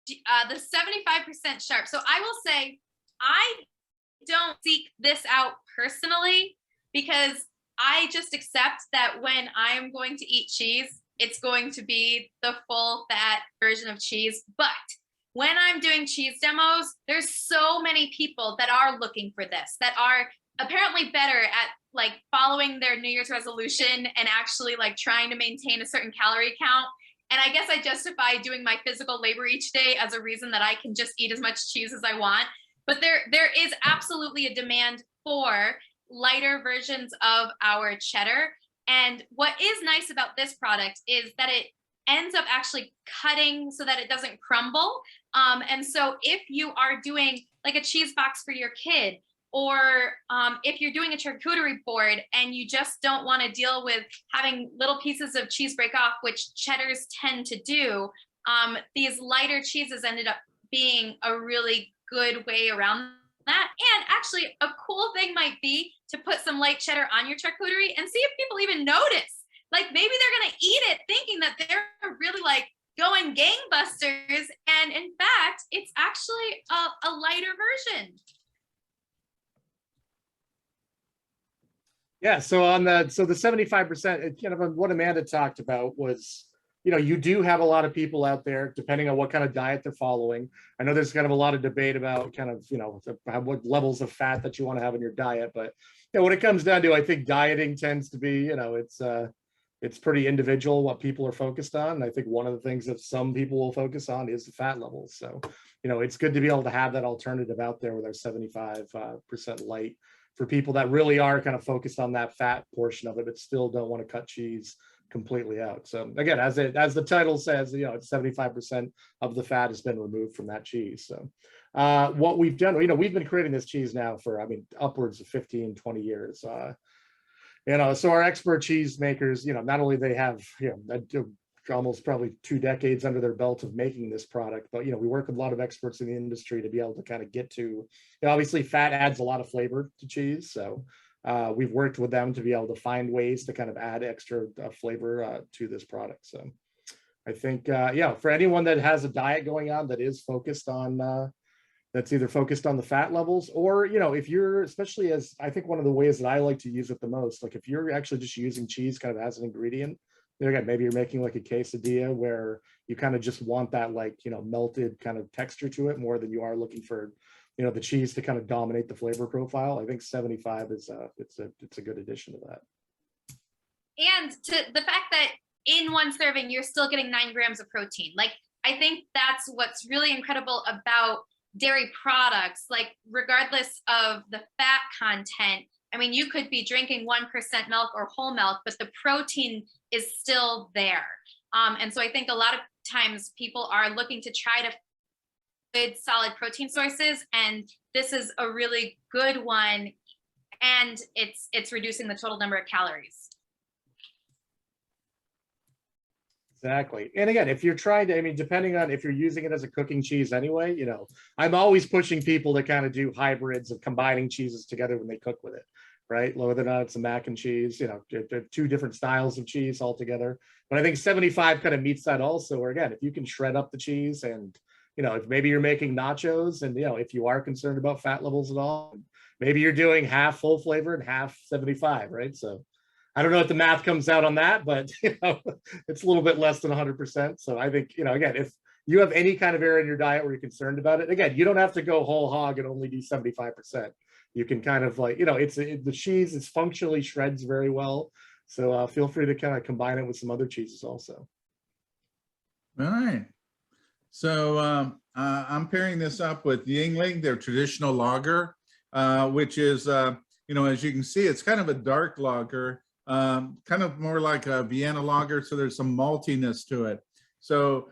the 75% sharp. So I will say, I don't seek this out personally because I just accept that when I'm going to eat cheese, it's going to be the full fat version of cheese. But when I'm doing cheese demos, there's so many people that are looking for this, that are apparently better at like following their New Year's resolution and actually like trying to maintain a certain calorie count. And I guess I justify doing my physical labor each day as a reason that I can just eat as much cheese as I want. But there is absolutely a demand for lighter versions of our cheddar. And what is nice about this product is that it ends up actually cutting so that it doesn't crumble. And so if you are doing like a cheese box for your kid, or if you're doing a charcuterie board and you just don't want to deal with having little pieces of cheese break off, which cheddars tend to do, these lighter cheeses ended up being a really good way around that. And actually a cool thing might be to put some light cheddar on your charcuterie and see if people even notice. Like maybe they're going to eat it thinking that they're really like going gangbusters. And in fact, it's actually a lighter version. Yeah, so on the 75%, kind of what Amanda talked about was, you know, you do have a lot of people out there, depending on what kind of diet they're following. I know there's kind of a lot of debate about kind of, you know, what levels of fat that you want to have in your diet. But you know, when it comes down to, I think dieting tends to be, you know, it's pretty individual what people are focused on. And I think one of the things that some people will focus on is the fat levels. So, you know, it's good to be able to have that alternative out there with our 75% light for people that really are kind of focused on that fat portion of it, but still don't want to cut cheese completely out. So again, as the title says, you know, it's 75% of the fat has been removed from that cheese. So what we've done, you know, we've been creating this cheese now for, I mean, upwards of 15, 20 years. You know, so our expert cheese makers, you know, not only they have, you know, almost probably 2 decades under their belt of making this product, but, you know, we work with a lot of experts in the industry to be able to kind of get to, you know, obviously fat adds a lot of flavor to cheese. So we've worked with them to be able to find ways to kind of add extra flavor to this product. So I think, yeah, for anyone that has a diet going on that is focused on, that's either focused on the fat levels, or, you know, if you're, especially as I think one of the ways that I like to use it the most, like if you're actually just using cheese kind of as an ingredient, again, maybe you're making like a quesadilla where you kind of just want that, like, you know, melted kind of texture to it more than you are looking for, you know, the cheese to kind of dominate the flavor profile. I think 75 is it's a good addition to that. And to the fact that in one serving, you're still getting 9 grams of protein. Like, I think that's what's really incredible about dairy products. Like, regardless of the fat content, I mean, you could be drinking 1% milk or whole milk, but the protein is still there. And so I think a lot of times people are looking to try to good solid protein sources, and this is a really good one, and it's reducing the total number of calories. Exactly. And again, if you're trying to, I mean, depending on if you're using it as a cooking cheese anyway, you know, I'm always pushing people to kind of do hybrids of combining cheeses together when they cook with it, right? Whether or not it's a mac and cheese, you know, 2 different styles of cheese altogether. But I think 75 kind of meets that also, where again, if you can shred up the cheese and, you know, if maybe you're making nachos and, you know, if you are concerned about fat levels at all, maybe you're doing half full flavor and half 75, right? So I don't know what the math comes out on that, but, you know, it's a little bit less than 100%. So I think, you know, again, if you have any kind of area in your diet where you're concerned about it, again, you don't have to go whole hog and only do 75%. You can kind of like, you know, the cheese is functionally shreds very well. So feel free to kind of combine it with some other cheeses also. All right. So I'm pairing this up with Yuengling, their traditional lager, which is, you know, as you can see, it's kind of a dark lager. Kind of more like a Vienna lager, so there's some maltiness to it. So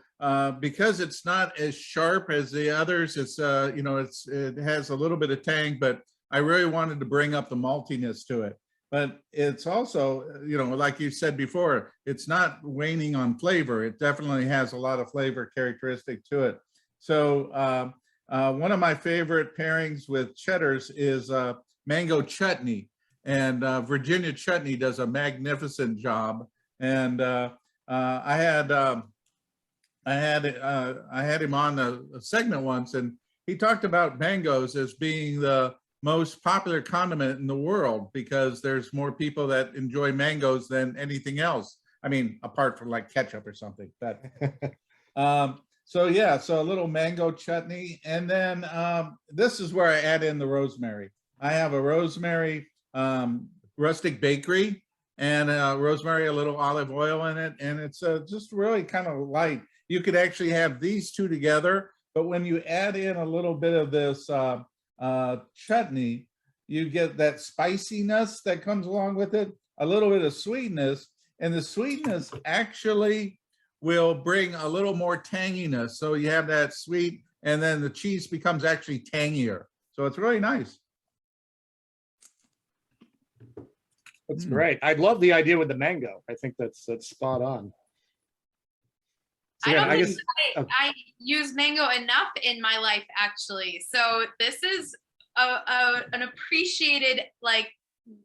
because it's not as sharp as the others, it's you know, it has a little bit of tang, but I really wanted to bring up the maltiness to it. But it's also, you know, like you said before, it's not waning on flavor. It definitely has a lot of flavor characteristic to it. So one of my favorite pairings with cheddars is mango chutney. And Virginia Chutney does a magnificent job. And I had I had him on a segment once, and he talked about mangoes as being the most popular condiment in the world because there's more people that enjoy mangoes than anything else. I mean, apart from like ketchup or something. But so yeah, so a little mango chutney, and then this is where I add in the rosemary. I have a rosemary rustic bakery, and rosemary, a little olive oil in it, and it's just really kind of light. You could actually have these two together, but when you add in a little bit of this chutney, you get that spiciness that comes along with it, a little bit of sweetness, and the sweetness actually will bring a little more tanginess. So you have that sweet, and then the cheese becomes actually tangier. So it's really nice. That's great. I love the idea with the mango. I think that's spot on. So, I yeah, don't I think guess I use mango enough in my life, actually. So this is an appreciated like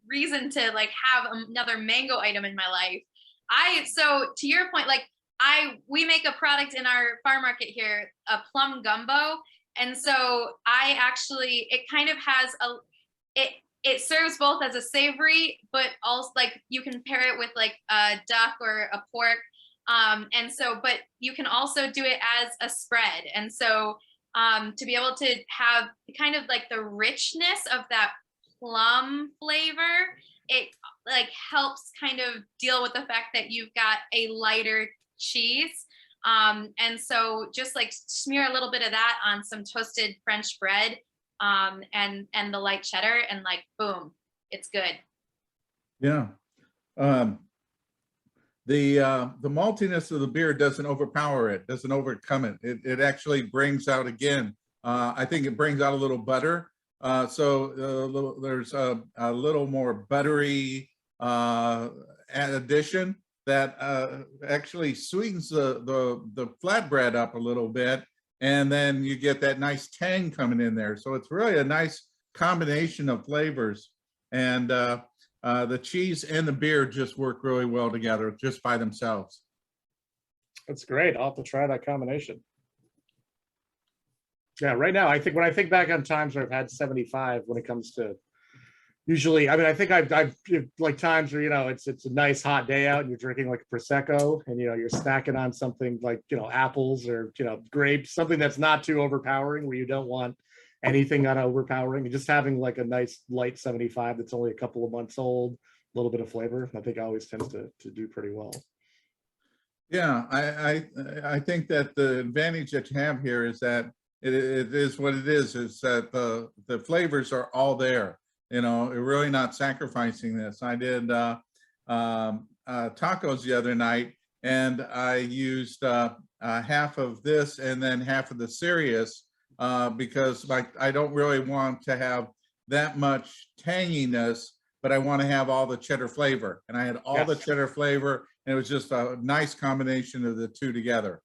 reason to like have another mango item in my life. So to your point, like we make a product in our farm market here, a plum gumbo, and so it kind of has it serves both as a savory, but also like you can pair it with like a duck or a pork. But you can also do it as a spread. And so to be able to have kind of like the richness of that plum flavor, it like helps kind of deal with the fact that you've got a lighter cheese. And so just like smear a little bit of that on some toasted French bread, and the light cheddar, and like, boom, it's good. Yeah. The maltiness of the beer doesn't overpower it, doesn't overcome it. It actually brings out again. I think it brings out a little butter. There's a little more buttery addition that actually sweetens the flatbread up a little bit, and then you get that nice tang coming in there. So it's really a nice combination of flavors, and the cheese and the beer just work really well together just by themselves. that's great. I'll have to try that combination. Yeah, right now, I think when I think back on times where I've had 75 when it comes to usually, I mean, I think I've like times where, it's a nice hot day out and you're drinking like a Prosecco and, you're snacking on something like, apples or, grapes, something that's not too overpowering where you don't want anything not overpowering, and just having like a nice light 75 that's only a couple of months old, a little bit of flavor, I think always tends to do pretty well. Yeah, I think that the advantage that you have here is that it is what it is that the flavors are all there. You're really not sacrificing this. I did tacos the other night, and I used half of this and then half of the Sirius because I don't really want to have that much tanginess, but I want to have all the cheddar flavor. And I had all the cheddar flavor, and it was just a nice combination of the two together.